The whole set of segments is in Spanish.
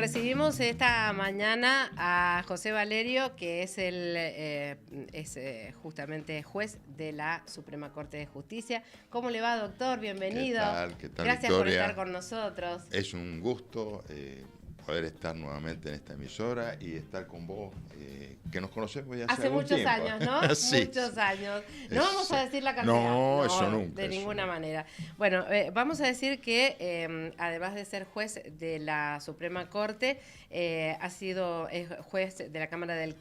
Recibimos esta mañana a José Valerio, que es justamente juez de la Suprema Corte de Justicia. ¿Cómo le va, doctor? Bienvenido. ¿Qué tal? ¿Qué tal, Gracias Victoria? por estar con nosotros. Es un gusto poder estar nuevamente en esta emisora y estar con vos, que nos conocemos ya hace algún muchos tiempo. años, ¿no? Sí. Muchos años. No vamos a decir la cantidad. No, eso nunca. De ninguna manera. Bueno, vamos a decir que además de ser juez de la Suprema Corte, es juez de la Cámara del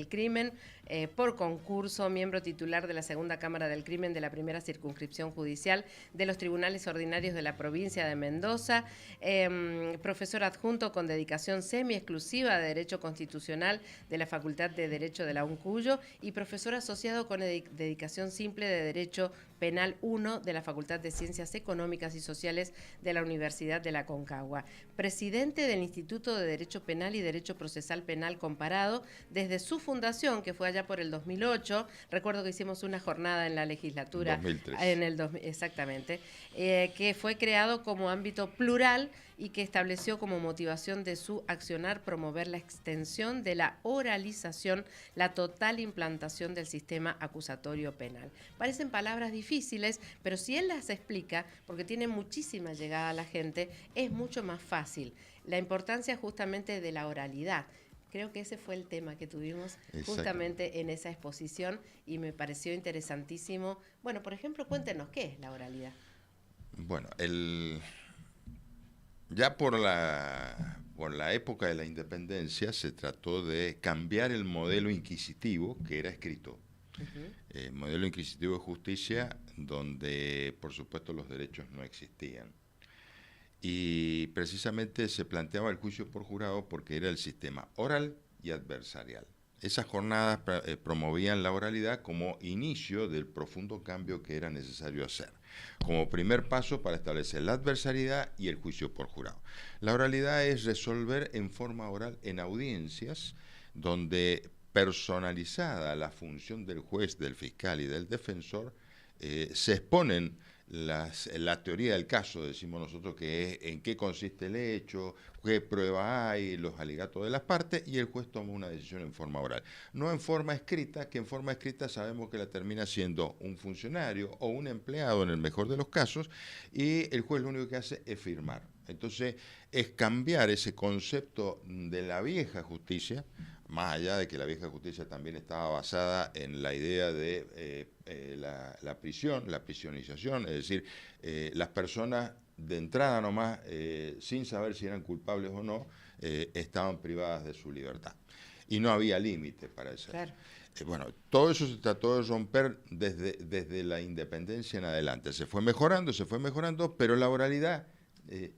Crimen por concurso, miembro titular de la Segunda Cámara del Crimen de la Primera Circunscripción Judicial de los Tribunales Ordinarios de la provincia de Mendoza, profesor adjunto con dedicación semi-exclusiva de Derecho Constitucional de la Facultad de Derecho de la UNCUYO y profesor asociado con dedicación simple de Derecho Penal 1 de la Facultad de Ciencias Económicas y Sociales de la Universidad de la Aconcagua. Presidente del Instituto de Derecho Penal y Derecho Procesal Penal Comparado desde su fundación, que fue allá por el 2008. Recuerdo que hicimos una jornada en la legislatura. 2003. Exactamente. Que fue creado como ámbito plural y que estableció como motivación de su accionar promover la extensión de la oralización, la total implantación del sistema acusatorio penal. Parecen palabras difíciles, pero si él las explica, porque tiene muchísima llegada a la gente, es mucho más fácil. La importancia justamente de la oralidad. Creo que ese fue el tema que tuvimos justamente en esa exposición y me pareció interesantísimo. Bueno, por ejemplo, cuéntenos qué es la oralidad. Bueno, ya por la época de la independencia se trató de cambiar el modelo inquisitivo que era escrito. Modelo inquisitivo de justicia donde, por supuesto, los derechos no existían. Y precisamente se planteaba el juicio por jurado porque era el sistema oral y adversarial. Esas jornadas promovían la oralidad como inicio del profundo cambio que era necesario hacer, como primer paso para establecer la adversariedad y el juicio por jurado. La oralidad es resolver en forma oral en audiencias donde, personalizada la función del juez, del fiscal y del defensor, se exponen la teoría del caso, decimos nosotros, que es en qué consiste el hecho, qué prueba hay, los alegatos de las partes, y el juez toma una decisión en forma oral. No en forma escrita, que en forma escrita sabemos que la termina siendo un funcionario o un empleado en el mejor de los casos, y el juez lo único que hace es firmar. Entonces, es cambiar ese concepto de la vieja justicia, más allá de que la vieja justicia también estaba basada en la idea de la prisión, la prisionización, es decir, las personas de entrada nomás, sin saber si eran culpables o no, estaban privadas de su libertad. Y no había límite para eso. Claro. Bueno, todo eso se trató de romper desde la independencia en adelante. Se fue mejorando, pero la oralidad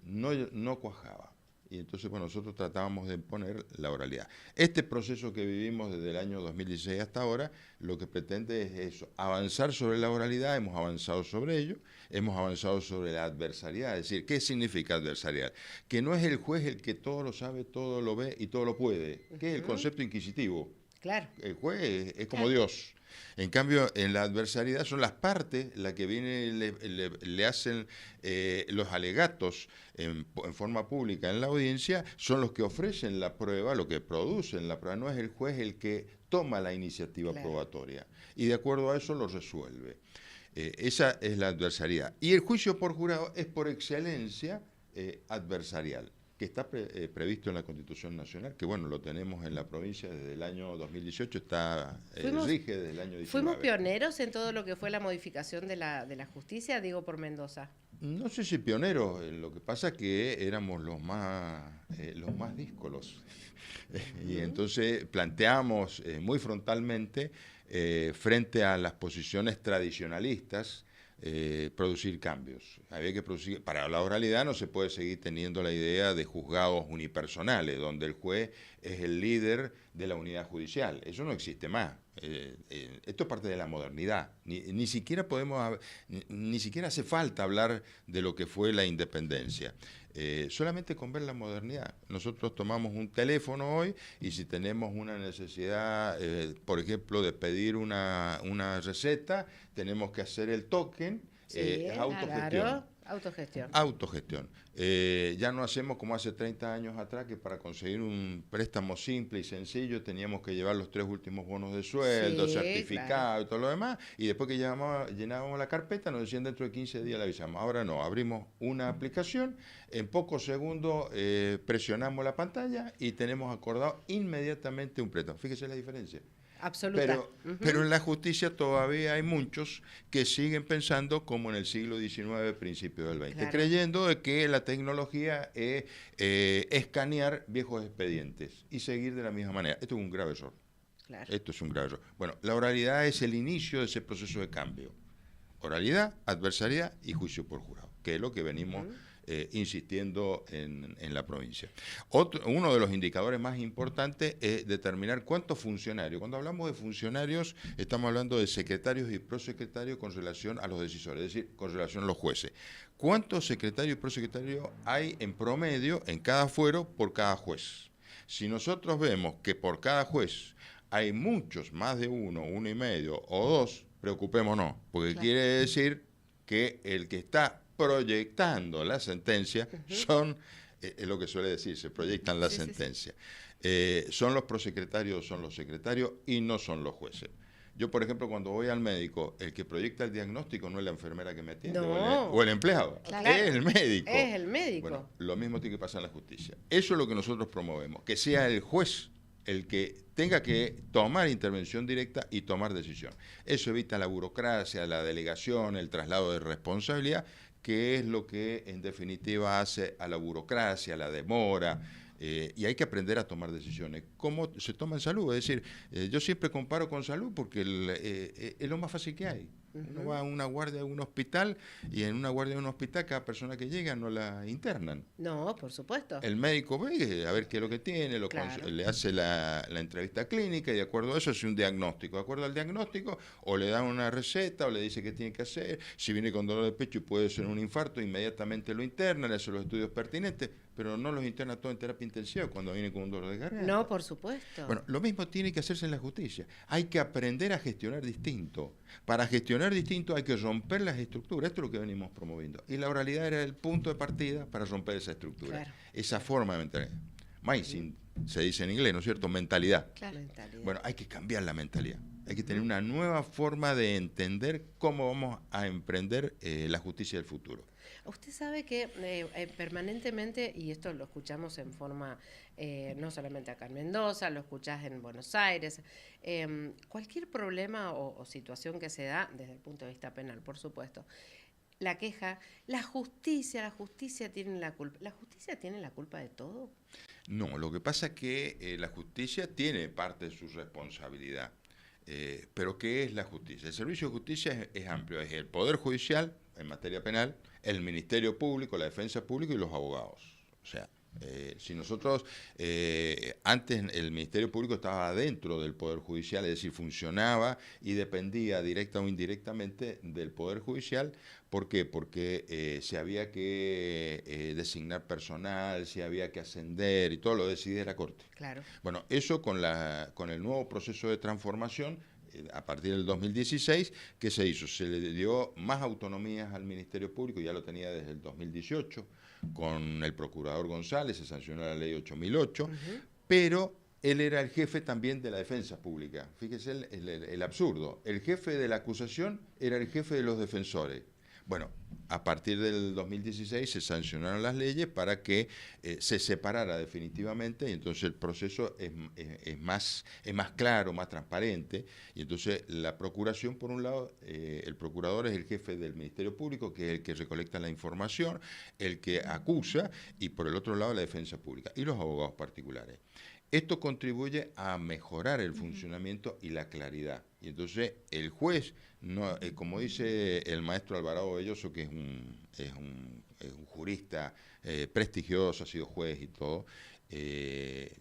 no cuajaba. Y entonces, bueno, nosotros tratábamos de imponer la oralidad. Este proceso que vivimos desde el año 2016 hasta ahora, lo que pretende es eso, avanzar sobre la oralidad. Hemos avanzado sobre ello, hemos avanzado sobre la adversariedad. Es decir, ¿qué significa adversariedad? Que no es el juez el que todo lo sabe, todo lo ve y todo lo puede, que es el concepto inquisitivo. Claro. El juez es como Dios. En cambio, en la adversariedad son las partes las que vienen le hacen los alegatos en forma pública en la audiencia, son los que ofrecen la prueba, lo que producen la prueba. No es el juez el que toma la iniciativa probatoria y de acuerdo a eso lo resuelve. Esa es la adversariedad. Y el juicio por jurado es por excelencia adversarial, que está previsto en la Constitución Nacional, que bueno, lo tenemos en la provincia desde el año 2018, rige desde el año 19. ¿Fuimos pioneros en todo lo que fue la modificación de la justicia, digo, por Mendoza? No sé si pioneros, lo que pasa es que éramos los más díscolos. Y entonces planteamos muy frontalmente, frente a las posiciones tradicionalistas, producir cambios. Había que producir, para la oralidad no se puede seguir teniendo la idea de juzgados unipersonales, donde el juez es el líder de la unidad judicial. Eso no existe más. Esto es parte de la modernidad. Ni siquiera hace falta hablar de lo que fue la independencia. Solamente con ver la modernidad. Nosotros tomamos un teléfono hoy y si tenemos una necesidad, por ejemplo, de pedir una receta, tenemos que hacer el token, es autogestión. Claro. Autogestión. Autogestión. Ya no hacemos como hace 30 años atrás, que para conseguir un préstamo simple y sencillo teníamos que llevar los 3 últimos bonos de sueldo, Sí, certificado claro. y todo lo demás, y después que llenábamos la carpeta nos decían dentro de 15 días le avisamos. Ahora no, abrimos una aplicación, en pocos segundos presionamos la pantalla y tenemos acordado inmediatamente un préstamo. Fíjese la diferencia. Absoluta. Pero en la justicia todavía hay muchos que siguen pensando como en el siglo XIX, principios del XX, Claro. creyendo de que la tecnología es escanear viejos expedientes y seguir de la misma manera. Esto es un grave error. Claro. Esto es un grave error. Bueno, la oralidad es el inicio de ese proceso de cambio. Oralidad, adversariedad y juicio por jurado, que es lo que venimos insistiendo en la provincia. Uno de los indicadores más importantes es determinar cuántos funcionarios. Cuando hablamos de funcionarios, estamos hablando de secretarios y prosecretarios con relación a los decisores, es decir, con relación a los jueces. ¿Cuántos secretarios y prosecretarios hay en promedio en cada fuero por cada juez? Si nosotros vemos que por cada juez hay muchos, más de uno, 1,5 o 2, preocupémonos, porque Claro. quiere decir que el que está proyectando la sentencia son, es lo que suele decir, se proyectan la sentencia. Son los prosecretarios, son los secretarios y no son los jueces. Yo, por ejemplo, cuando voy al médico, el que proyecta el diagnóstico no es la enfermera que me atiende o el empleado, Claro. es el médico. Es el médico. Bueno, lo mismo tiene que pasar en la justicia. Eso es lo que nosotros promovemos, que sea el juez el que tenga que tomar intervención directa y tomar decisión. Eso evita la burocracia, la delegación, el traslado de responsabilidad, que es lo que en definitiva hace a la burocracia, la demora, y hay que aprender a tomar decisiones. ¿Cómo se toma en salud? Es decir, yo siempre comparo con salud porque es lo más fácil que hay. Uno va a una guardia de un hospital y en una guardia de un hospital cada persona que llega no la internan. No, por supuesto. El médico ve a ver qué es lo que tiene, Claro. le hace la entrevista clínica y de acuerdo a eso hace un diagnóstico. De acuerdo al diagnóstico o le da una receta o le dice qué tiene que hacer. Si viene con dolor de pecho y puede ser un infarto, inmediatamente lo interna, le hace los estudios pertinentes, pero no los interna todo en terapia intensiva cuando viene con un dolor de garganta. No, por supuesto. Bueno, lo mismo tiene que hacerse en la justicia. Hay que aprender a gestionar distinto. Para gestionar distinto hay que romper las estructuras. Esto es lo que venimos promoviendo. Y la oralidad era el punto de partida para romper esa estructura, Claro. esa forma de mentalidad. Mindset, se dice en inglés, ¿no es cierto? Mentalidad. Claro. Mentalidad. Bueno, hay que cambiar la mentalidad. Hay que tener una nueva forma de entender cómo vamos a emprender la justicia del futuro. Usted sabe que permanentemente, y esto lo escuchamos en forma, no solamente acá en Mendoza, lo escuchás en Buenos Aires, cualquier problema o situación que se da, desde el punto de vista penal, por supuesto, la queja, la justicia tiene la culpa. ¿La justicia tiene la culpa de todo? No, lo que pasa es que la justicia tiene parte de su responsabilidad. Pero ¿qué es la justicia? El servicio de justicia es amplio, es el Poder Judicial en materia penal, el Ministerio Público, la Defensa Pública y los abogados. O sea, si nosotros, antes el Ministerio Público estaba dentro del Poder Judicial, es decir, funcionaba y dependía directa o indirectamente del Poder Judicial. ¿Por qué? Porque se había que designar personal, se había que ascender y todo lo decidía la Corte. Claro. Bueno, eso con el nuevo proceso de transformación, a partir del 2016, ¿qué se hizo? Se le dio más autonomías al Ministerio Público, ya lo tenía desde el 2018, con el procurador González, se sancionó la ley 8008, pero él era el jefe también de la defensa pública. Fíjese el absurdo. El jefe de la acusación era el jefe de los defensores. Bueno, a partir del 2016 se sancionaron las leyes para que se separara definitivamente y entonces el proceso es más claro, más transparente y entonces la procuración, por un lado, el procurador es el jefe del Ministerio Público, que es el que recolecta la información, el que acusa y por el otro lado la defensa pública y los abogados particulares. Esto contribuye a mejorar el funcionamiento y la claridad. Y entonces el juez, no, como dice el maestro Alvarado Belloso, que es un jurista prestigioso, ha sido juez y todo,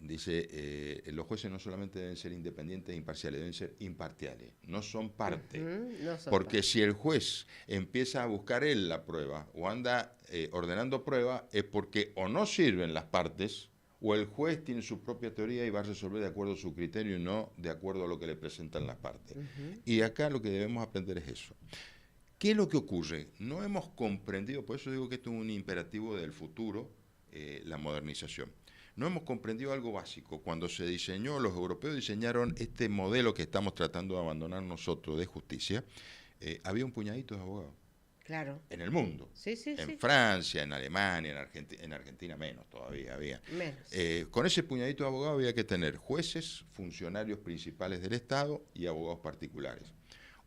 dice, los jueces no solamente deben ser independientes e imparciales, deben ser imparciales, no son parte. No son Porque parte. si el juez empieza a buscar él la prueba o anda ordenando pruebas, es porque o no sirven las partes, o el juez tiene su propia teoría y va a resolver de acuerdo a su criterio y no de acuerdo a lo que le presentan las partes. Y acá lo que debemos aprender es eso. ¿Qué es lo que ocurre? No hemos comprendido, por eso digo que esto es un imperativo del futuro, la modernización. No hemos comprendido algo básico. Cuando se diseñó, los europeos diseñaron este modelo que estamos tratando de abandonar nosotros de justicia, había un puñadito de abogados. Claro. En el mundo. Sí, sí, en sí. Francia, en Alemania, en Argentina menos todavía había. Menos. Con ese puñadito de abogados había que tener jueces, funcionarios principales del Estado y abogados particulares.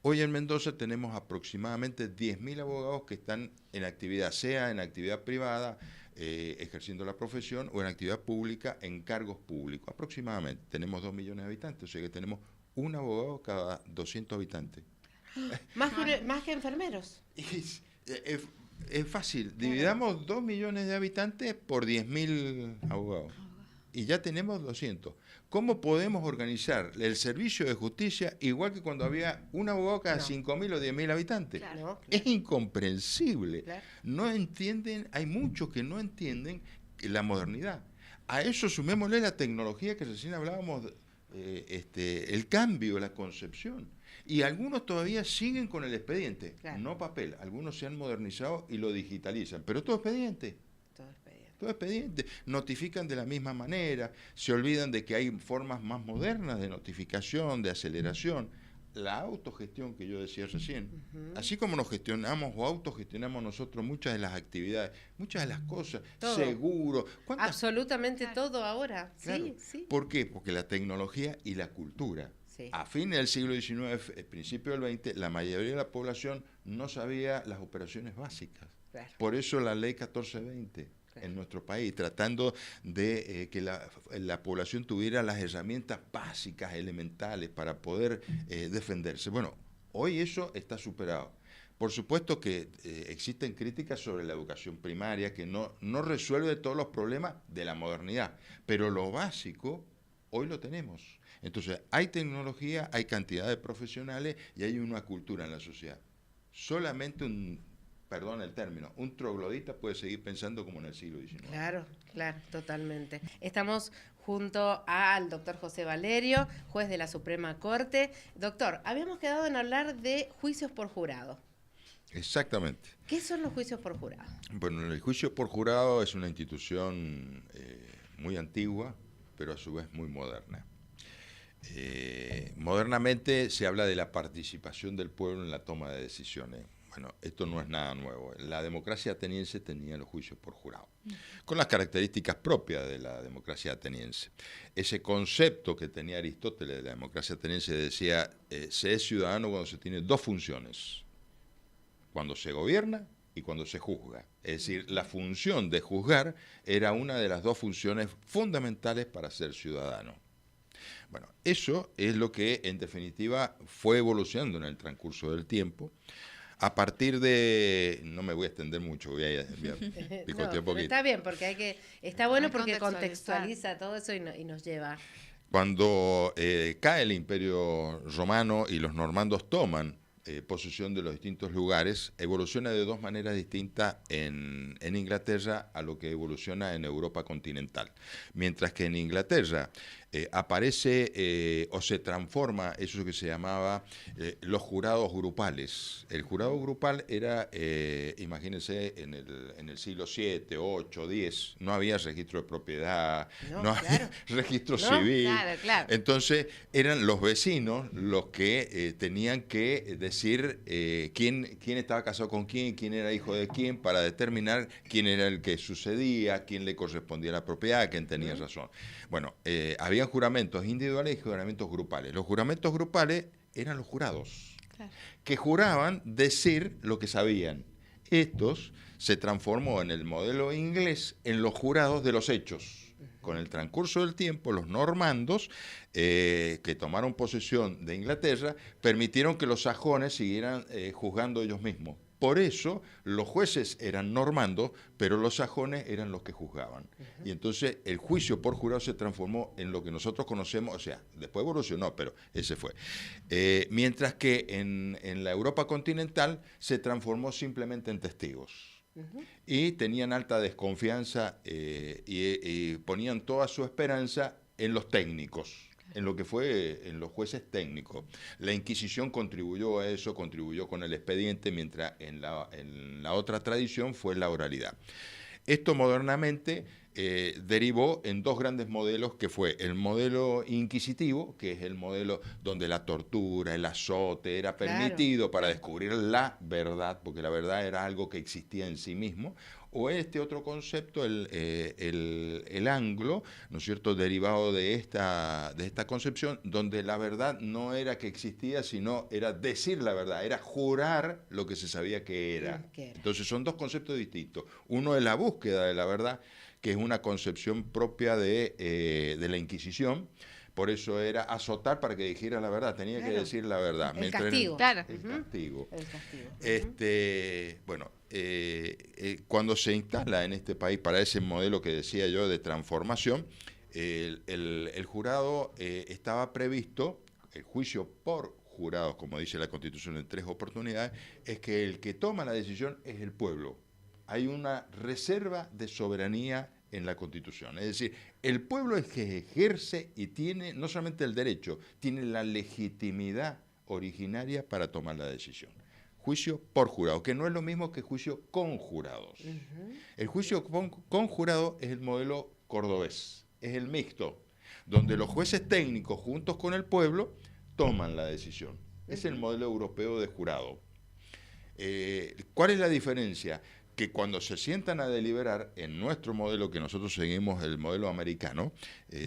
Hoy en Mendoza tenemos aproximadamente 10.000 abogados que están en actividad, sea en actividad privada, ejerciendo la profesión, o en actividad pública, en cargos públicos. Aproximadamente. Tenemos 2 millones de habitantes, o sea que tenemos un abogado cada 200 habitantes. Más que enfermeros. Es fácil. Dividamos 2 millones de habitantes por 10.000 abogados. Y ya tenemos 200. ¿Cómo podemos organizar el servicio de justicia igual que cuando había un abogado cada 5.000 o 10.000 habitantes? Claro. Es incomprensible. Claro. No entienden, hay muchos que no entienden la modernidad. A eso sumémosle la tecnología que recién hablábamos, el cambio, la concepción. Y algunos todavía siguen con el expediente, no papel. Algunos se han modernizado y lo digitalizan, pero todo expediente. Todo expediente. Notifican de la misma manera, se olvidan de que hay formas más modernas de notificación, de aceleración. La autogestión que yo decía recién, así como nos gestionamos o autogestionamos nosotros muchas de las actividades, muchas de las cosas, todo. Seguro. Absolutamente todo ahora. Claro. Sí, sí. ¿Por qué? Porque la tecnología y la cultura. Sí. A fines del siglo XIX, principio del XX, la mayoría de la población no sabía las operaciones básicas. Claro. Por eso la ley 1420 en nuestro país, tratando de que la población tuviera las herramientas básicas, elementales, para poder defenderse. Bueno, hoy eso está superado. Por supuesto que existen críticas sobre la educación primaria, que no resuelve todos los problemas de la modernidad, pero lo básico hoy lo tenemos. Entonces, hay tecnología, hay cantidad de profesionales y hay una cultura en la sociedad. Solamente perdón el término, un troglodita puede seguir pensando como en el siglo XIX. Claro, claro, totalmente. Estamos junto al doctor José Valerio, juez de la Suprema Corte. Doctor, habíamos quedado en hablar de juicios por jurado. Exactamente. ¿Qué son los juicios por jurado? Bueno, el juicio por jurado es una institución muy antigua, pero a su vez muy moderna. Modernamente se habla de la participación del pueblo en la toma de decisiones. Bueno, esto no es nada nuevo. La democracia ateniense tenía los juicios por jurado, con las características propias de la democracia ateniense. Ese concepto que tenía Aristóteles de la democracia ateniense decía, se es ciudadano cuando se tiene dos funciones, cuando se gobierna y cuando se juzga. Es decir, la función de juzgar era una de las dos funciones fundamentales para ser ciudadano. Bueno, eso es lo que en definitiva fue evolucionando en el transcurso del tiempo. A partir de, no me voy a extender mucho, voy a picotear un poquito. Está bien, porque está bueno porque contextualiza todo eso y nos lleva. Cuando cae el Imperio Romano y los normandos toman posesión de los distintos lugares, evoluciona de dos maneras distintas en Inglaterra a lo que evoluciona en Europa continental. Mientras que en Inglaterra aparece o se transforma eso que se llamaba los jurados grupales. El jurado grupal era, imagínense, en el siglo VII, VIII, X, no había registro de propiedad, no había registro civil. Claro. Entonces eran los vecinos los que tenían que decir quién estaba casado con quién era hijo de quién, para determinar quién era el que sucedía, quién le correspondía la propiedad, quién tenía razón. Bueno, había juramentos individuales y juramentos grupales. Los juramentos grupales eran los jurados, que juraban decir lo que sabían. Estos se transformó en el modelo inglés en los jurados de los hechos. Con el transcurso del tiempo, los normandos, que tomaron posesión de Inglaterra, permitieron que los sajones siguieran juzgando ellos mismos. Por eso los jueces eran normandos, pero los sajones eran los que juzgaban. Y entonces el juicio por jurado se transformó en lo que nosotros conocemos, o sea, después evolucionó, pero ese fue. Mientras que en la Europa continental se transformó simplemente en testigos. Y tenían alta desconfianza y ponían toda su esperanza en los técnicos. en lo que fue en los jueces técnicos. La Inquisición contribuyó a eso, contribuyó con el expediente, mientras en la otra tradición fue la oralidad. Esto modernamente derivó en dos grandes modelos, que fue el modelo inquisitivo, que es el modelo donde la tortura, el azote era permitido para descubrir la verdad, porque la verdad era algo que existía en sí mismo, o este otro concepto, el anglo, ¿no es cierto?, derivado de esta concepción, donde la verdad no era que existía, sino era decir la verdad, era jurar lo que se sabía que era. Entonces son dos conceptos distintos. Uno es la búsqueda de la verdad, que es una concepción propia de la Inquisición. Por eso era azotar para que dijera la verdad, tenía que decir la verdad. El castigo. El castigo. El castigo. Bueno, cuando se instala en este país para ese modelo que decía yo de transformación, el jurado estaba previsto, el juicio por jurados, como dice la Constitución en 3 oportunidades, es que el que toma la decisión es el pueblo. Hay una reserva de soberanía en la Constitución. Es decir, el pueblo es que ejerce y tiene no solamente el derecho, tiene la legitimidad originaria para tomar la decisión. Juicio por jurado, que no es lo mismo que juicio con jurados. El juicio con jurado es el modelo cordobés, es el mixto, donde los jueces técnicos juntos con el pueblo toman la decisión. Es el modelo europeo de jurado. ¿Cuál es la diferencia? Que cuando se sientan a deliberar, en nuestro modelo, que nosotros seguimos el modelo americano,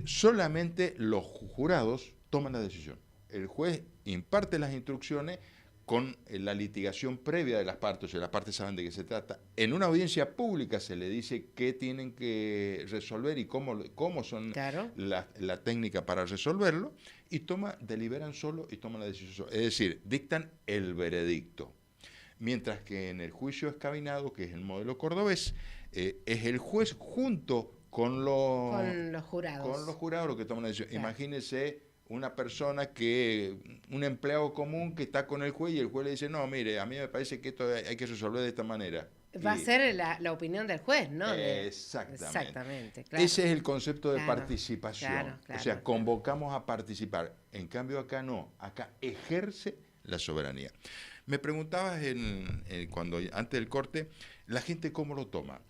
solamente los jurados toman la decisión. El juez imparte las instrucciones con la litigación previa de las partes, o sea, las partes saben de qué se trata. En una audiencia pública se le dice qué tienen que resolver y cómo son la técnica para resolverlo, y deliberan solo y toman la decisión solo. Es decir, dictan el veredicto. Mientras que en el juicio escabinado, que es el modelo cordobés, es el juez junto con los jurados lo que toman la decisión. Claro. Imagínese una persona un empleado común que está con el juez y el juez le dice, no, mire, a mí me parece que esto hay que resolver de esta manera. Va a ser la opinión del juez, ¿no? Exactamente. Claro. Ese es el concepto de participación. Claro. O sea, convocamos a participar. En cambio acá no, acá ejerce la soberanía. Me preguntabas antes del corte, la gente cómo lo toma.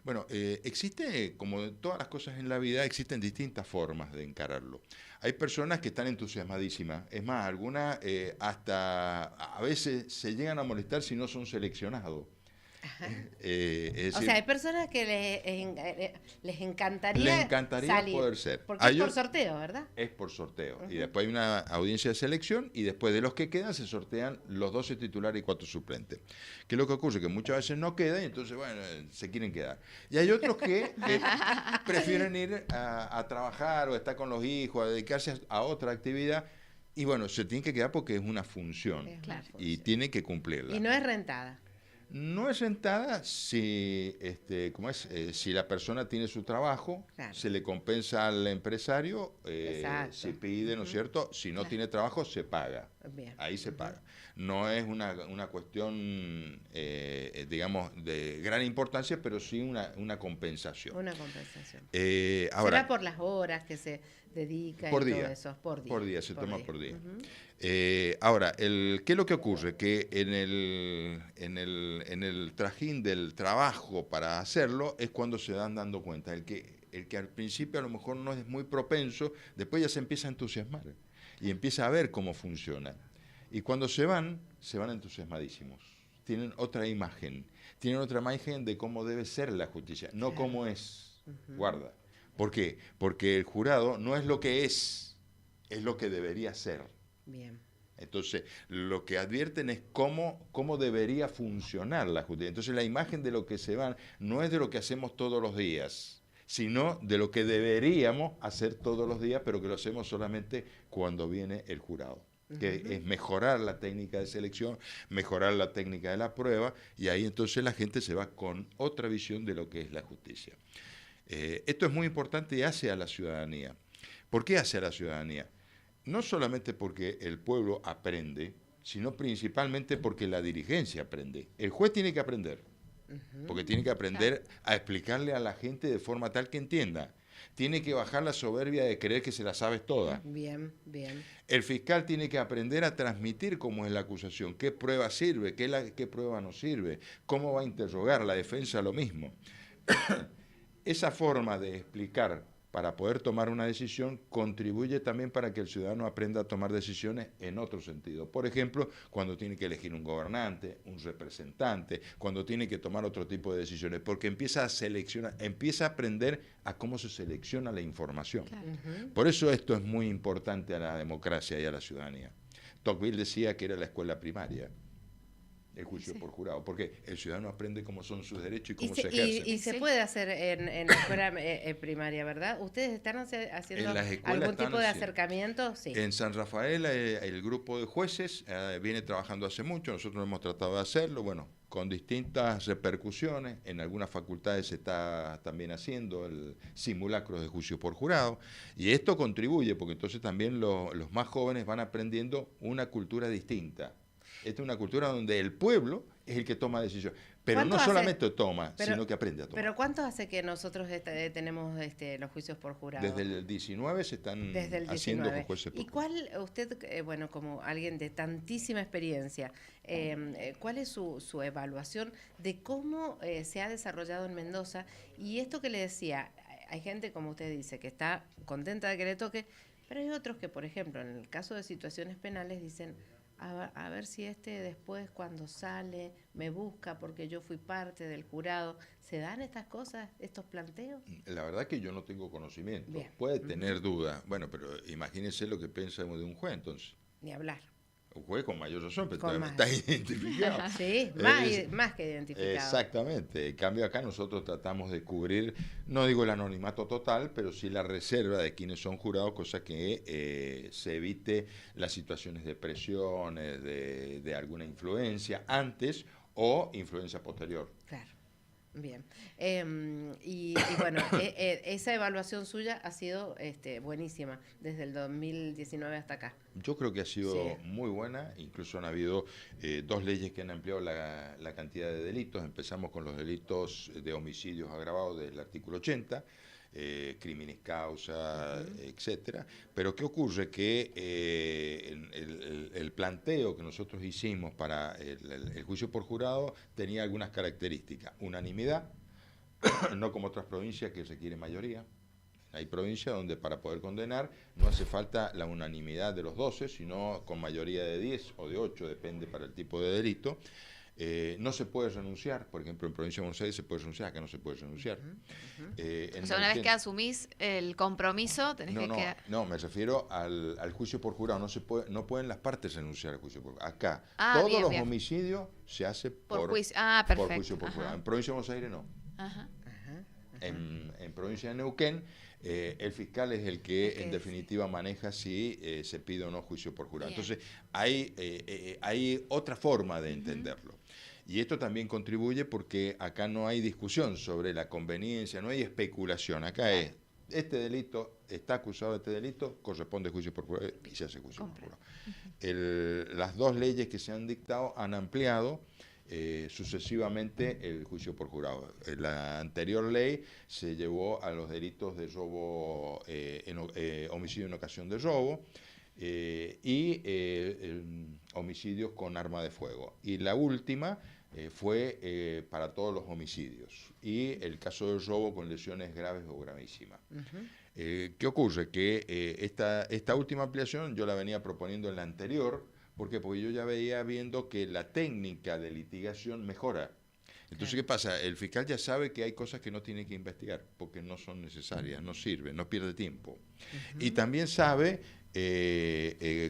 Bueno, existe, como todas las cosas en la vida, existen distintas formas de encararlo. Hay personas que están entusiasmadísimas. Es más, algunas hasta a veces se llegan a molestar si no son seleccionados. Es decir, o sea, hay personas que les encantaría salir, poder ser. Porque es por sorteo, ¿verdad? Es por sorteo. Y después hay una audiencia de selección y después de los que quedan se sortean los 12 titulares y 4 suplentes. ¿Qué es lo que ocurre? Que muchas veces no quedan y entonces, bueno, se quieren quedar. Y hay otros que prefieren ir a trabajar o estar con los hijos, a dedicarse a otra actividad. Y bueno, se tienen que quedar porque es una función. Y tienen que cumplirla. Y no es rentada. No es rentada si la persona tiene su trabajo, se le compensa al empresario, se pide, ¿no es cierto? Si no tiene trabajo, se paga. Bien. Ahí se paga. No es una cuestión, digamos, de gran importancia, pero sí una compensación. Una compensación. Ahora, ¿será por las horas que se dedica por y día, todo eso? Por día. Por día, se toma por día. Ahora, ¿qué es lo que ocurre? Que en el trajín del trabajo para hacerlo es cuando se van dando cuenta. El que al principio a lo mejor no es muy propenso, después ya se empieza a entusiasmar y empieza a ver cómo funciona. Y cuando se van entusiasmadísimos. Tienen otra imagen de cómo debe ser la justicia, no cómo es. Guarda. ¿Por qué? Porque el jurado no es lo que es lo que debería ser. Bien. Entonces, lo que advierten es cómo debería funcionar la justicia. Entonces, la imagen de lo que se van no es de lo que hacemos todos los días, sino de lo que deberíamos hacer todos los días, pero que lo hacemos solamente cuando viene el jurado, que es mejorar la técnica de selección, mejorar la técnica de la prueba, y ahí entonces la gente se va con otra visión de lo que es la justicia. Esto es muy importante y hace a la ciudadanía. ¿Por qué hace a la ciudadanía? No solamente porque el pueblo aprende, sino principalmente porque la dirigencia aprende. El juez tiene que aprender, porque tiene que aprender a explicarle a la gente de forma tal que entienda. Tiene que bajar la soberbia de creer que se la sabes toda. Bien, bien. El fiscal tiene que aprender a transmitir cómo es la acusación, qué prueba sirve, qué prueba no sirve, cómo va a interrogar, la defensa lo mismo. Esa forma de explicar para poder tomar una decisión contribuye también para que el ciudadano aprenda a tomar decisiones en otro sentido. Por ejemplo, cuando tiene que elegir un gobernante, un representante, cuando tiene que tomar otro tipo de decisiones, porque empieza a seleccionar, empieza a aprender a cómo se selecciona la información. Claro. Por eso esto es muy importante a la democracia y a la ciudadanía. Tocqueville decía que era la escuela primaria, el juicio por jurado, porque el ciudadano aprende cómo son sus derechos y cómo se ejercen. Y se puede hacer en la escuela primaria, ¿verdad? ¿Ustedes están haciendo algún tipo de acercamiento? Sí. En San Rafael el grupo de jueces viene trabajando hace mucho, nosotros hemos tratado de hacerlo, bueno, con distintas repercusiones. En algunas facultades se está también haciendo el simulacro de juicio por jurado, y esto contribuye, porque entonces también los más jóvenes van aprendiendo una cultura distinta. Esta es una cultura donde el pueblo es el que toma decisiones, pero no solamente toma, sino que aprende a tomar. ¿Pero cuánto hace que nosotros tenemos los juicios por jurado? Desde el 19 se están haciendo con jueces por jurado. ¿Y cuál, usted, bueno, como alguien de tantísima experiencia, cuál es su evaluación de cómo se ha desarrollado en Mendoza? Y esto que le decía, hay gente, como usted dice, que está contenta de que le toque, pero hay otros que, por ejemplo, en el caso de situaciones penales, dicen: a ver si después cuando sale me busca porque yo fui parte del jurado. ¿Se dan estas cosas, estos planteos? La verdad que yo no tengo conocimiento. Bien. Puede tener dudas. Bueno, pero imagínense lo que pensamos de un juez, entonces. Ni hablar. Un juez con mayor razón, pero Con está identificado. Sí, más que identificado. Exactamente. En cambio acá nosotros tratamos de cubrir, no digo el anonimato total, pero sí la reserva de quienes son jurados, cosa que se evite las situaciones de presiones, de alguna influencia antes o influencia posterior. Claro. Bien. Y bueno, esa evaluación suya ha sido buenísima desde el 2019 hasta acá. Yo creo que ha sido muy buena, incluso han habido 2 leyes que han ampliado la cantidad de delitos. Empezamos con los delitos de homicidios agravados del artículo 80, crímenes causa, etcétera. Pero ¿qué ocurre? Que el planteo que nosotros hicimos para el juicio por jurado tenía algunas características. Unanimidad, no como otras provincias que requieren mayoría. Hay provincias donde para poder condenar no hace falta la unanimidad de los 12, sino con mayoría de 10 o de 8, depende para el tipo de delito. No se puede renunciar, por ejemplo, en Provincia de Buenos Aires se puede renunciar, acá no se puede renunciar. O sea, una vez que asumís el compromiso, tenés que quedar... No, me refiero al juicio por jurado, no pueden las partes renunciar al juicio por jurado. Acá, todos los homicidios se hace por juicio por jurado. En Provincia de Buenos Aires no. Ajá. En Provincia de Neuquén, el fiscal es el que en definitiva maneja si se pide o no juicio por jurado. Bien. Entonces hay otra forma de entenderlo. Y esto también contribuye porque acá no hay discusión sobre la conveniencia, no hay especulación. Acá es, este delito, está acusado de este delito, corresponde juicio por jurado y se hace juicio por jurado. Las 2 leyes que se han dictado han ampliado sucesivamente el juicio por jurado. La anterior ley se llevó a los delitos de robo, homicidio en ocasión de robo y homicidios con arma de fuego. Y la última fue para todos los homicidios y el caso del robo con lesiones graves o gravísimas. ¿Qué ocurre? Que esta última ampliación yo la venía proponiendo en la anterior. ¿Por qué? Porque yo ya veía viendo que la técnica de litigación mejora. Entonces, ¿qué pasa? El fiscal ya sabe que hay cosas que no tiene que investigar porque no son necesarias, no sirven, no pierde tiempo. Y también sabe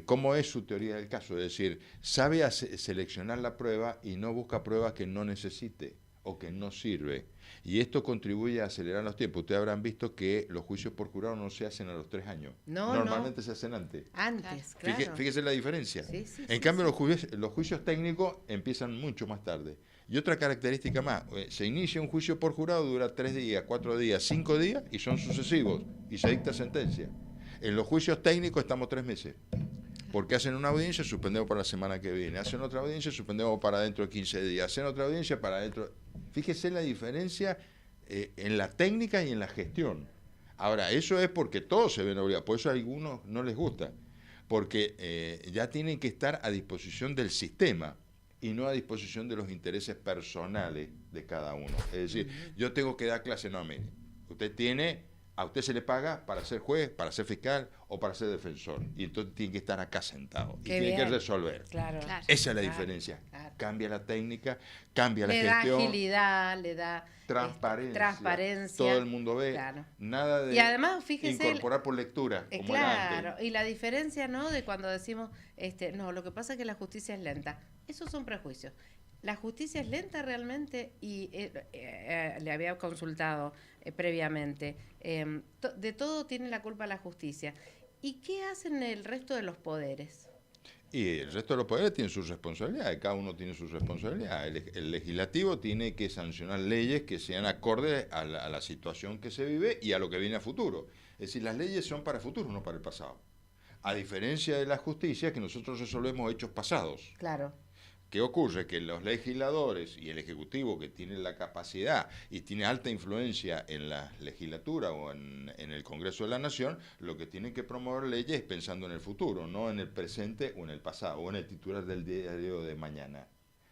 cómo es su teoría del caso, es decir, sabe seleccionar la prueba y no busca pruebas que no necesite o que no sirve. Y esto contribuye a acelerar los tiempos. Ustedes habrán visto que los juicios por jurado no se hacen a los 3 años. Normalmente se hacen antes. Antes, claro. Fíjese la diferencia. En sí. cambio, los juicios técnicos empiezan mucho más tarde. Y otra característica más, se inicia un juicio por jurado, dura 3 días, 4 días, 5 días y son sucesivos y se dicta sentencia. En los juicios técnicos estamos 3 meses. Porque hacen una audiencia, suspendemos para la semana que viene. Hacen otra audiencia, suspendemos para dentro de 15 días. Hacen otra audiencia para dentro... Fíjese la diferencia en la técnica y en la gestión. Ahora, eso es porque todos se ven obligados, por eso a algunos no les gusta, porque ya tienen que estar a disposición del sistema y no a disposición de los intereses personales de cada uno. Es decir, yo tengo que dar clase, no, mire, a usted se le paga para ser juez, para ser fiscal o para ser defensor, y entonces tiene que estar acá sentado y tiene que resolver. Claro. Esa es la diferencia. Claro. Cambia la técnica, cambia la gestión. Le da agilidad, le da transparencia. Todo el mundo ve. Claro. Nada de y además, fíjese, incorporar por lectura. Como claro, y la diferencia, ¿no?, de cuando decimos, no, lo que pasa es que la justicia es lenta. Esos son prejuicios. La justicia es lenta realmente, y le había consultado previamente. De todo tiene la culpa la justicia. ¿Y qué hacen el resto de los poderes? Y el resto de los poderes tienen sus responsabilidades, cada uno tiene sus responsabilidades. El legislativo tiene que sancionar leyes que sean acordes a la situación que se vive y a lo que viene a futuro. Es decir, las leyes son para el futuro, no para el pasado. A diferencia de la justicia, que nosotros resolvemos hechos pasados. Claro. ¿Qué ocurre? Que los legisladores y el Ejecutivo, que tienen la capacidad y tiene alta influencia en la legislatura o en el Congreso de la Nación, lo que tienen que promover leyes pensando en el futuro, no en el presente o en el pasado, o en el titular del diario de mañana.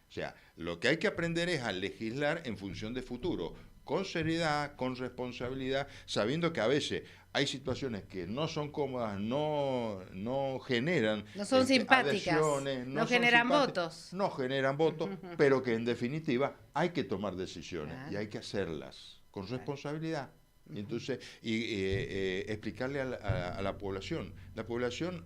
O sea, lo que hay que aprender es a legislar en función de futuro, con seriedad, con responsabilidad, sabiendo que a veces hay situaciones que no son cómodas, no generan... No son simpáticas, no generan votos. No generan votos, pero que en definitiva hay que tomar decisiones y hay que hacerlas con responsabilidad. Entonces, explicarle a la población. La población,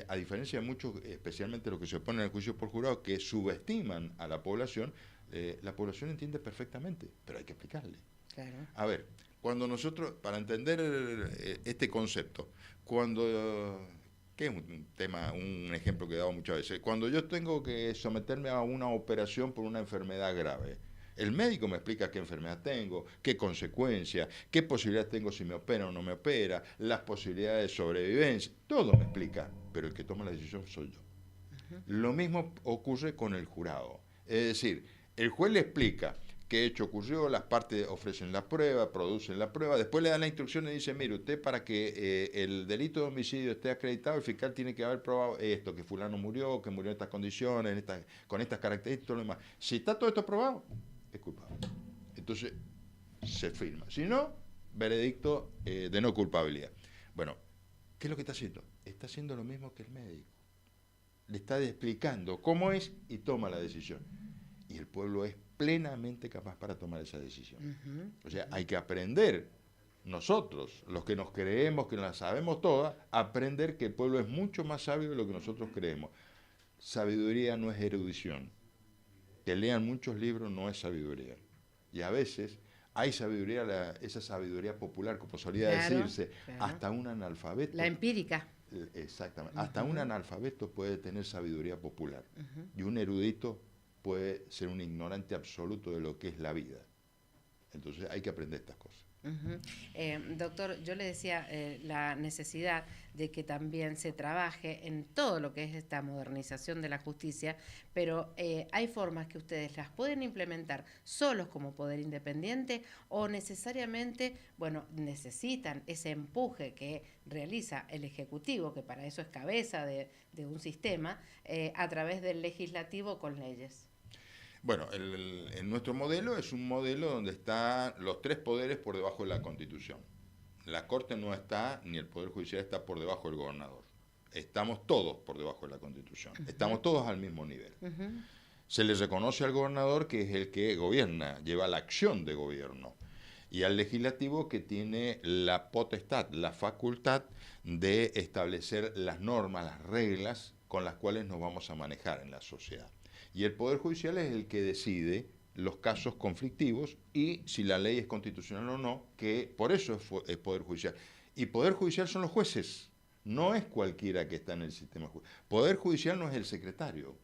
a diferencia de muchos, especialmente los que se oponen al juicio por jurado, que subestiman a la población entiende perfectamente, pero hay que explicarle. Claro. A ver, cuando nosotros, para entender este concepto, que es un ejemplo que he dado muchas veces, cuando yo tengo que someterme a una operación por una enfermedad grave, el médico me explica qué enfermedad tengo, qué consecuencias, qué posibilidades tengo si me opera o no me opera, las posibilidades de sobrevivencia, todo me explica, pero el que toma la decisión soy yo. Lo mismo ocurre con el jurado, es decir, el juez le explica qué hecho ocurrió, las partes ofrecen la prueba, producen la prueba, después le dan la instrucción y dice, mire, usted para que el delito de homicidio esté acreditado, el fiscal tiene que haber probado esto, que fulano murió, que murió en estas condiciones, con estas características y todo lo demás. Si está todo esto probado, es culpable. Entonces, se firma. Si no, veredicto de no culpabilidad. Bueno, ¿qué es lo que está haciendo? Está haciendo lo mismo que el médico. Le está explicando cómo es y toma la decisión. Y el pueblo es plenamente capaz para tomar esa decisión. O sea, hay que aprender, nosotros, los que nos creemos que la sabemos todas, aprender que el pueblo es mucho más sabio de lo que nosotros creemos. Sabiduría no es erudición. Que lean muchos libros no es sabiduría. Y a veces hay sabiduría, esa sabiduría popular, como solía decirse, hasta un analfabeto. La empírica. Exactamente. Hasta un analfabeto puede tener sabiduría popular. Y un erudito puede ser un ignorante absoluto de lo que es la vida. Entonces hay que aprender estas cosas. Doctor, yo le decía la necesidad de que también se trabaje en todo lo que es esta modernización de la justicia, pero hay formas que ustedes las pueden implementar solos como poder independiente o necesariamente, necesitan ese empuje que realiza el Ejecutivo, que para eso es cabeza de un sistema, a través del Legislativo con leyes. Bueno, nuestro modelo es un modelo donde están los tres poderes por debajo de la Constitución. La Corte no está, ni el Poder Judicial está por debajo del gobernador. Estamos todos por debajo de la Constitución. Estamos todos al mismo nivel. Se le reconoce al gobernador que es el que gobierna, lleva la acción de gobierno, y al legislativo que tiene la potestad, la facultad de establecer las normas, las reglas con las cuales nos vamos a manejar en la sociedad. Y el Poder Judicial es el que decide los casos conflictivos y si la ley es constitucional o no, que por eso es Poder Judicial. Y Poder Judicial son los jueces, no es cualquiera que está en el sistema judicial. Poder Judicial no es el secretario,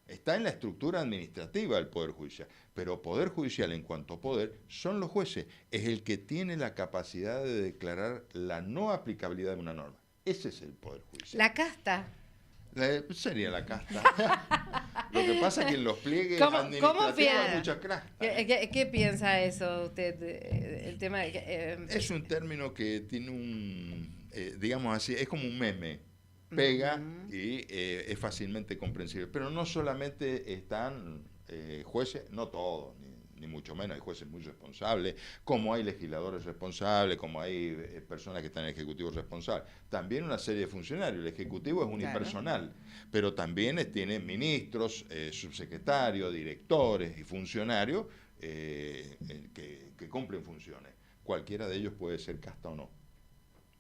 está en la estructura administrativa del Poder Judicial, pero Poder Judicial en cuanto a poder son los jueces, es el que tiene la capacidad de declarar la no aplicabilidad de una norma. Ese es el Poder Judicial. La casta. Sería la casta. Lo que pasa es que en los pliegues administrativos hay mucha casta. ¿Qué piensa eso usted? El tema de es un término que tiene digamos así, es como un meme. Pega y es fácilmente comprensible. Pero no solamente están jueces, no todos, ni mucho menos, hay jueces muy responsables, como hay legisladores responsables, como hay personas que están en el Ejecutivo responsables. También una serie de funcionarios. El Ejecutivo es unipersonal, pero también tiene ministros, subsecretarios, directores y funcionarios que cumplen funciones. Cualquiera de ellos puede ser casta o no.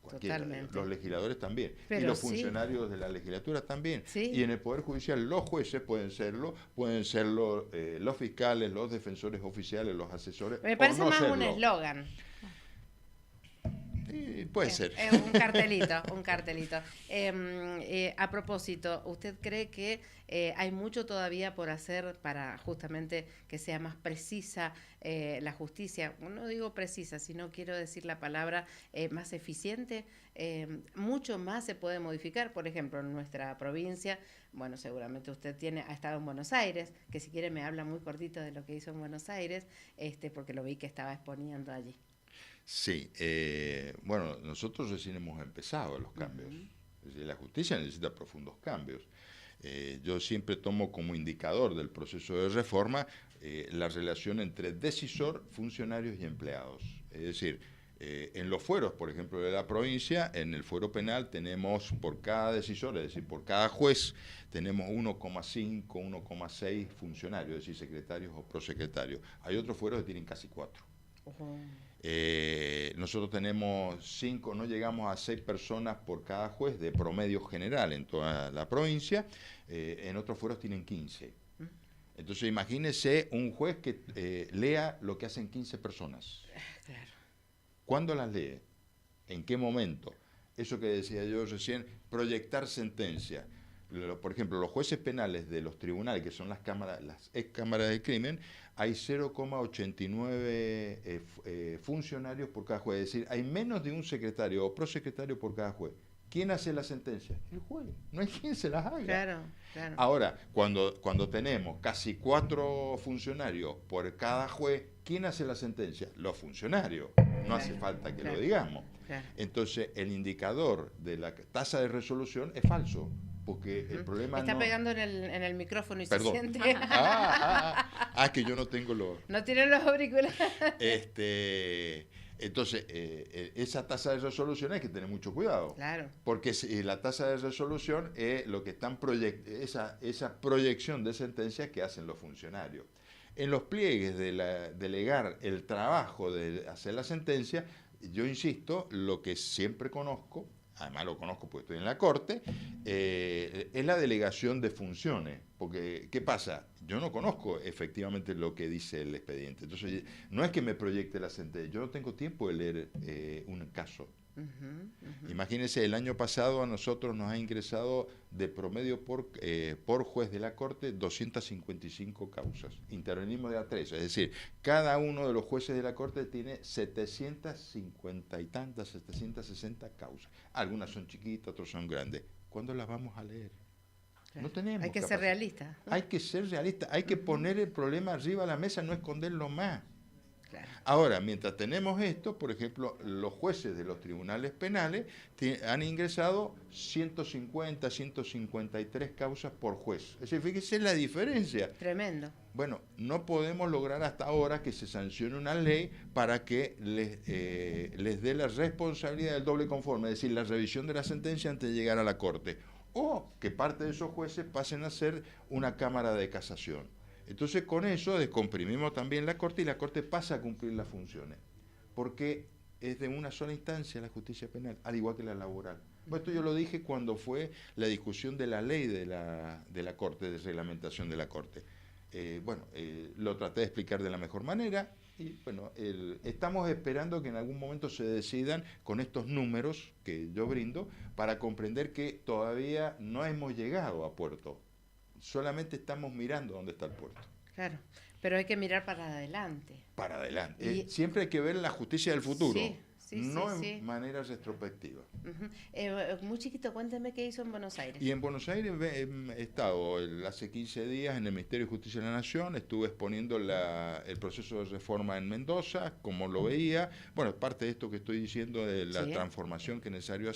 Totalmente. Los legisladores también. Pero y los funcionarios de la legislatura también. Sí. Y en el Poder Judicial los jueces pueden serlo los fiscales, los defensores oficiales, los asesores. Me parece más un eslogan. Puede ser. Un cartelito. A propósito, ¿usted cree que hay mucho todavía por hacer para justamente que sea más precisa la justicia? No digo precisa, sino quiero decir la palabra más eficiente. Mucho más se puede modificar. Por ejemplo, en nuestra provincia, bueno, seguramente usted ha estado en Buenos Aires, que si quiere me habla muy cortito de lo que hizo en Buenos Aires, porque lo vi que estaba exponiendo allí. Sí, bueno, nosotros recién hemos empezado los cambios. Es decir, la justicia necesita profundos cambios. Yo siempre tomo como indicador del proceso de reforma la relación entre decisor, funcionarios y empleados. Es decir, en los fueros, por ejemplo, de la provincia, en el fuero penal tenemos por cada decisor, es decir, por cada juez, tenemos 1,5, 1,6 funcionarios, es decir, secretarios o prosecretarios. Hay otros fueros que tienen casi 4. Nosotros tenemos 5, no llegamos a 6 personas por cada juez de promedio general en toda la provincia, en otros fueros tienen 15. Entonces imagínese un juez que lea lo que hacen 15 personas. Claro. ¿Cuándo las lee? ¿En qué momento? Eso que decía yo recién, proyectar sentencia. Por ejemplo, los jueces penales de los tribunales, que son las ex cámaras de crimen, hay 0,89 funcionarios por cada juez. Es decir, hay menos de un secretario o prosecretario por cada juez. ¿Quién hace la sentencia? El juez. No hay quien se las haga. Claro. Ahora, cuando tenemos casi 4 funcionarios por cada juez, ¿quién hace la sentencia? Los funcionarios. No hace falta que lo digamos. Entonces, el indicador de la tasa de resolución es falso. Porque el problema está pegando en el micrófono y Perdón. Se siente. Es que yo no tengo los... No tienen los auriculares. Entonces, esa tasa de resolución hay que tener mucho cuidado. Claro. Porque la tasa de resolución es lo que están esa proyección de sentencias que hacen los funcionarios. En los pliegues de delegar el trabajo de hacer la sentencia, yo insisto, lo que siempre conozco, además lo conozco porque estoy en la Corte, es la delegación de funciones. Porque, ¿qué pasa? Yo no conozco efectivamente lo que dice el expediente. Entonces, no es que me proyecte la sentencia, yo no tengo tiempo de leer un caso. Imagínense, el año pasado a nosotros nos ha ingresado de promedio por juez de la Corte 255 causas. Intervenimos de a 3, es decir, cada uno de los jueces de la Corte tiene 750 y tantas, 760 causas. Algunas son chiquitas, otras son grandes. ¿Cuándo las vamos a leer? No tenemos Hay que ser realista. Hay que ser realista, hay que poner el problema arriba de la mesa, no esconderlo más. Claro. Ahora, mientras tenemos esto, por ejemplo, los jueces de los tribunales penales han ingresado 150, 153 causas por juez. Es decir, fíjese la diferencia. Tremendo. Bueno, no podemos lograr hasta ahora que se sancione una ley para que les dé la responsabilidad del doble conforme, es decir, la revisión de la sentencia antes de llegar a la Corte, o que parte de esos jueces pasen a ser una cámara de casación. Entonces, con eso descomprimimos también la Corte y la Corte pasa a cumplir las funciones, porque es de una sola instancia la justicia penal, al igual que la laboral. Bueno, esto yo lo dije cuando fue la discusión de la ley de la Corte, de reglamentación de la Corte. Lo traté de explicar de la mejor manera y bueno, estamos esperando que en algún momento se decidan con estos números que yo brindo para comprender que todavía no hemos llegado a puerto. Solamente estamos mirando dónde está el puerto. Claro, pero hay que mirar para adelante. Para adelante. Siempre hay que ver la justicia del futuro. en manera retrospectiva. Muy chiquito, cuénteme qué hizo en Buenos Aires. Y en Buenos Aires he estado hace 15 días en el Ministerio de Justicia de la Nación, estuve exponiendo el proceso de reforma en Mendoza, como lo veía. Bueno, parte de esto que estoy diciendo de la transformación que es necesario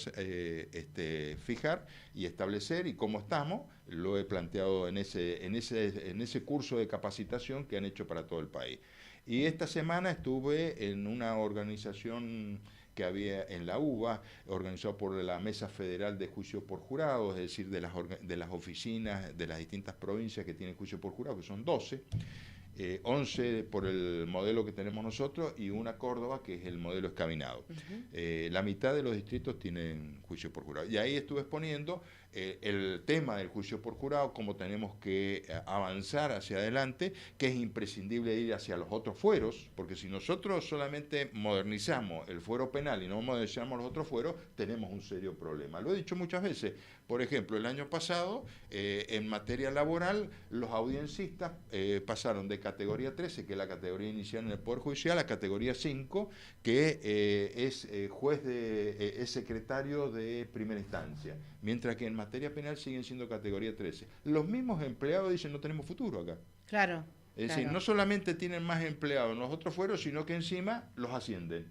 fijar y establecer, y cómo estamos, lo he planteado en ese curso de capacitación que han hecho para todo el país. Y esta semana estuve en una organización que había en la UBA, organizado por la Mesa Federal de Juicio por Jurado, es decir, de las oficinas de las distintas provincias que tienen juicio por jurado, que son 12, 11 por el modelo que tenemos nosotros y una Córdoba, que es el modelo escabinado. La mitad de los distritos tienen juicio por jurado. Y ahí estuve exponiendo el tema del juicio por jurado, cómo tenemos que avanzar hacia adelante, que es imprescindible ir hacia los otros fueros, porque si nosotros solamente modernizamos el fuero penal y no modernizamos los otros fueros, tenemos un serio problema. Lo he dicho muchas veces. Por ejemplo, el año pasado, en materia laboral, los audienciistas pasaron de categoría 13, que es la categoría inicial en el Poder Judicial, a categoría 5, que es es secretario de primera instancia, mientras que en materia penal siguen siendo categoría 13. Los mismos empleados dicen no tenemos futuro acá. Claro. Es decir, no solamente tienen más empleados en los otros fueros, sino que encima los ascienden.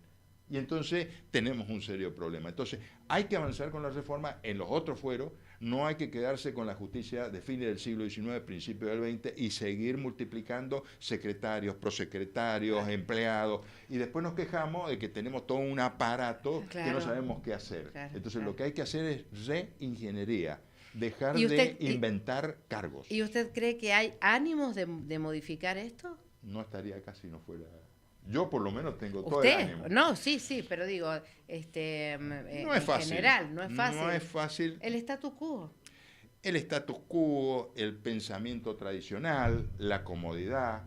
Y entonces tenemos un serio problema. Entonces hay que avanzar con la reforma en los otros fueros, no hay que quedarse con la justicia de fines del siglo XIX, principios del XX, y seguir multiplicando secretarios, prosecretarios, empleados, y después nos quejamos de que tenemos todo un aparato que no sabemos qué hacer. Entonces lo que hay que hacer es reingeniería, dejar de inventar cargos. ¿Y usted cree que hay ánimos de modificar esto? No estaría acá si no fuera... Yo por lo menos tengo todo el ánimo. No, sí, pero digo, no es fácil. En general, no es fácil. No es fácil. El status quo. El status quo, el pensamiento tradicional, la comodidad.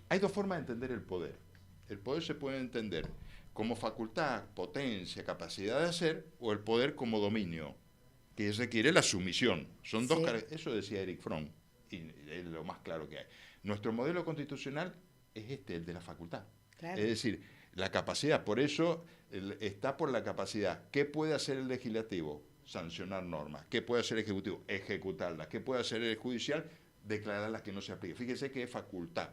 Hay dos formas de entender el poder. El poder se puede entender como facultad, potencia, capacidad de hacer, o el poder como dominio, que requiere la sumisión. Son dos eso decía Erich Fromm, y es lo más claro que hay. Nuestro modelo constitucional es el de la facultad. Claro. Es decir, la capacidad, por eso está por la capacidad. ¿Qué puede hacer el legislativo? Sancionar normas. ¿Qué puede hacer el ejecutivo? Ejecutarlas. ¿Qué puede hacer el judicial? Declararlas que no se apliquen. Fíjese que es facultad.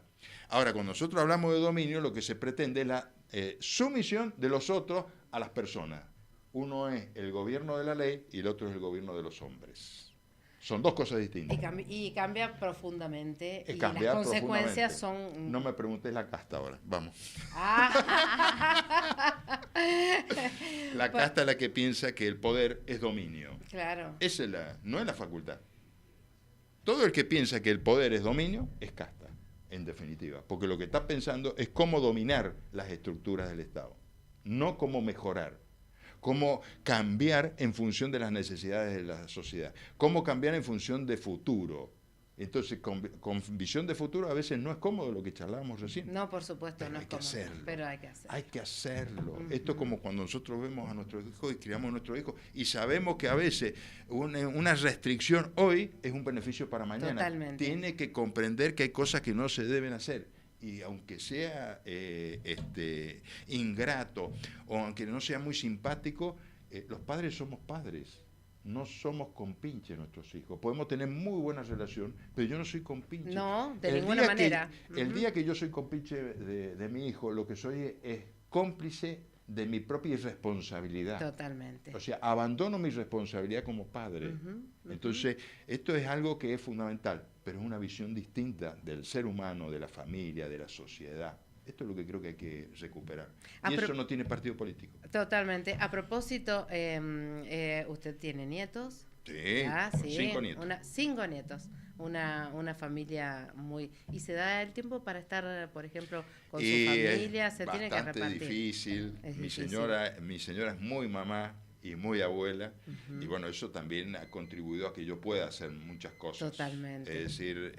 Ahora, cuando nosotros hablamos de dominio, lo que se pretende es la sumisión de los otros a las personas. Uno es el gobierno de la ley y el otro es el gobierno de los hombres. Son dos cosas distintas. Y cambia profundamente. Y las consecuencias son... No me preguntes la casta ahora, vamos. La casta es la que piensa que el poder es dominio. Claro. No es la facultad. Todo el que piensa que el poder es dominio es casta, en definitiva. Porque lo que está pensando es cómo dominar las estructuras del Estado, no cómo mejorar. Cómo cambiar en función de las necesidades de la sociedad, cómo cambiar en función de futuro. Entonces, con visión de futuro a veces no es cómodo lo que charlábamos recién. No, por supuesto, pero no es cómodo. Pero hay que hacerlo. Hay que hacerlo. Esto es como cuando nosotros vemos a nuestros hijos y criamos a nuestros hijos y sabemos que a veces una restricción hoy es un beneficio para mañana. Totalmente. Tiene que comprender que hay cosas que no se deben hacer. Y aunque sea ingrato o aunque no sea muy simpático, los padres somos padres, no somos compinches nuestros hijos. Podemos tener muy buena relación, pero yo no soy compinche. No, de ninguna manera. El día que yo soy compinche de mi hijo, lo que soy es cómplice de mi propia irresponsabilidad. Totalmente. O sea, abandono mi responsabilidad como padre. Entonces, esto es algo que es fundamental, pero es una visión distinta del ser humano, de la familia, de la sociedad. Esto es lo que creo que hay que recuperar. Y eso no tiene partido político. Totalmente. A propósito, ¿usted tiene nietos? Sí, 5 nietos. 5 nietos. Una familia muy... ¿Y se da el tiempo para estar, por ejemplo, con su familia? ¿Se tiene que repartir? Bastante difícil. Mi señora es muy mamá y muy abuela, y bueno, eso también ha contribuido a que yo pueda hacer muchas cosas. Totalmente. Es decir,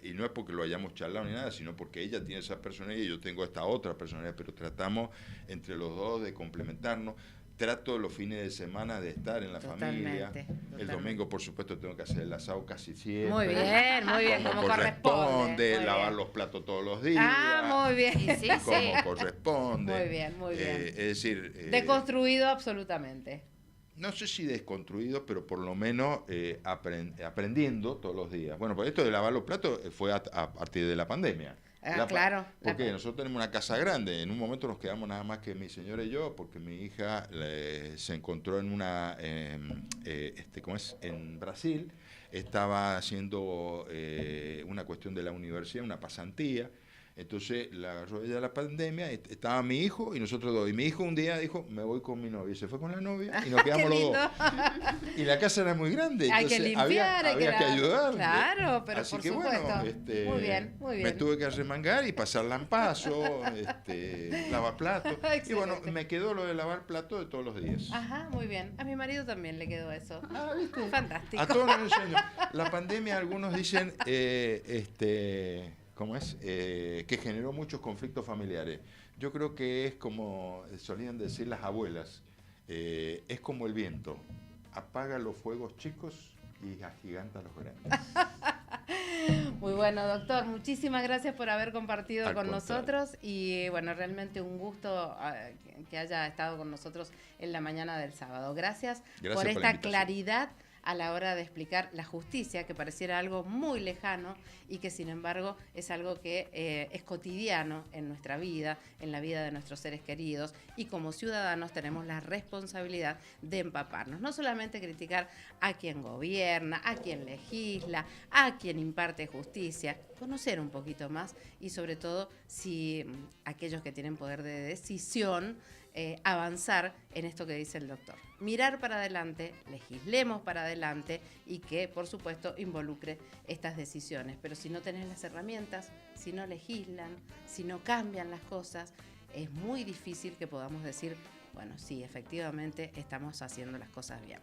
y no es porque lo hayamos charlado ni nada, sino porque ella tiene esa personalidad y yo tengo esta otra personalidad, pero tratamos entre los dos de complementarnos. trato los fines de semana de estar en la familia. El domingo, por supuesto, tengo que hacer el asado casi siempre. Muy bien, como corresponde. Lavar los platos todos los días. Muy bien. Sí, como corresponde. Muy bien. Es decir... deconstruido absolutamente. No sé si desconstruido, pero por lo menos aprendiendo todos los días. Bueno, pues esto de lavar los platos fue a partir de la pandemia. Claro. Porque nosotros tenemos una casa grande. En un momento nos quedamos nada más que mi señora y yo, porque mi hija se encontró en una, en Brasil. Estaba haciendo una cuestión de la universidad, una pasantía. Entonces la agarró ella la pandemia, estaba mi hijo y nosotros dos. Y mi hijo un día dijo, me voy con mi novia. Y se fue con la novia y nos quedamos los dos. Y la casa era muy grande. Hay que limpiar, había que ayudar. Claro, pero así por que supuesto. Bueno, muy bien. Me tuve que arremangar y pasar lampazo, lavar platos. Y bueno, me quedó lo de lavar platos de todos los días. Ajá, muy bien. A mi marido también le quedó eso. ¿Viste? Fantástico. A todos nos enseñó. La pandemia, algunos dicen, ¿cómo es? Que generó muchos conflictos familiares. Yo creo que es como solían decir las abuelas, es como el viento, apaga los fuegos chicos y agiganta los grandes. Muy bueno, doctor. Muchísimas gracias por haber compartido con nosotros y bueno, realmente un gusto que haya estado con nosotros en la mañana del sábado. Gracias por esta claridad a la hora de explicar la justicia, que pareciera algo muy lejano y que sin embargo es algo que es cotidiano en nuestra vida, en la vida de nuestros seres queridos, y como ciudadanos tenemos la responsabilidad de empaparnos, no solamente criticar a quien gobierna, a quien legisla, a quien imparte justicia, conocer un poquito más y sobre todo si aquellos que tienen poder de decisión avanzar en esto que dice el doctor. Mirar para adelante, legislemos para adelante y que, por supuesto, involucre estas decisiones. Pero si no tenés las herramientas, si no legislan, si no cambian las cosas, es muy difícil que podamos decir, bueno, sí, efectivamente estamos haciendo las cosas bien.